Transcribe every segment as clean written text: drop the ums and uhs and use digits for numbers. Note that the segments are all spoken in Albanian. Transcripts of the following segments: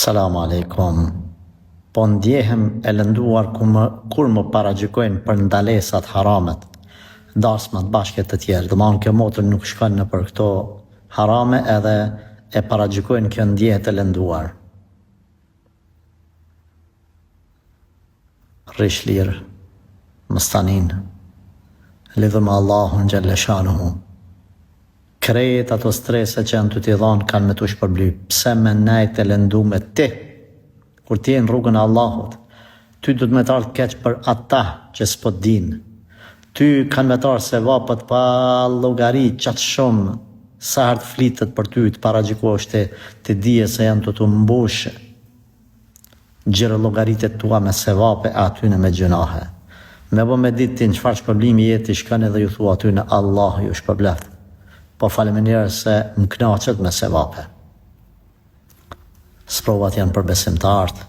Salamu alaikum. Po ndjehem e lënduar kur më paragjykojnë për ndalesat haramet, dasmat bashkët të tjerë. Domethënë kjo motër nuk shkon në për këto harame edhe e paragjykojnë kjo ndjehet e lënduar. Rish lirë, mëstanin, lidhë me Allahun xhalla shanuhu. Krejt ato strese që janë të t'i dhonë kanë me t'u shpërbly. Pse me nejt e lëndu me ti? Kur ti e në rrugën e Allahut, ty du të me tarë keq për ata që s'po din. Ty kanë me tarë se vapët pa llogari qatë shumë, sa herë të flitet për ty të paragjikosh të dije se janë të t'u mbush gjërë llogaritë tua me sevape e atyne me gjunahe. Me bo me ditë ti në çfarë shpërblimi jeti shkën edhe ju thua atyne Allahu ju shpërbleft. Po faleminderit se më kënaqet me sevape. Sprovat janë për besimtarët.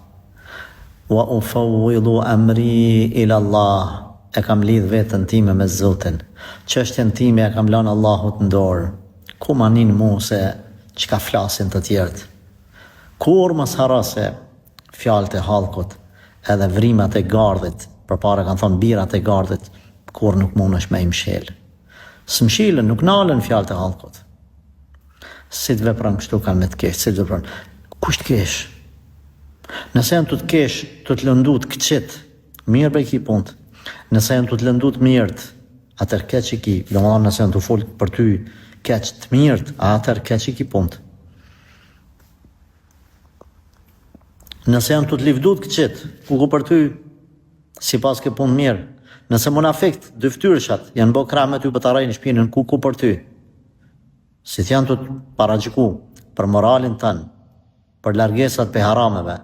Wa ufawwidu amri ila Allah. E kam lidh veten time me Zotin. Çështjen time e kam lënë Allahut në dorë. Ku manin mu se çka flasin të tjerët. Kur mos harrose fjalët e hallkut, edhe vrimat e gardhit, përpara kanë thonë birat e gardhit, kur nuk mundesh me i mshel. S'mshilën, nuk nalën fjalët e hallkut. Si të vepron kështu kanë me të kesh, si të vepron. Kush të kesh? Nëse janë të kesh, të të lëndut këqit, mirë bëj ki punt. Nëse janë të lëndut mirët, atër keq i ki, domethënë nëse janë të folë për ty keq të mirët, atër keq i ki punt. Nëse janë të livdut këqit, ku për ty, si pas ke punë mirë. Nëse munafikt, dyftyrëshat, janë bo krah me ty për të arrejnë shpinën ku për ty. Si të janë të paragjiku për moralin tënë, për largesat për harameve,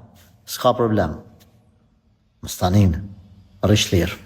s'ka problem. Mëstanin, rish lirë.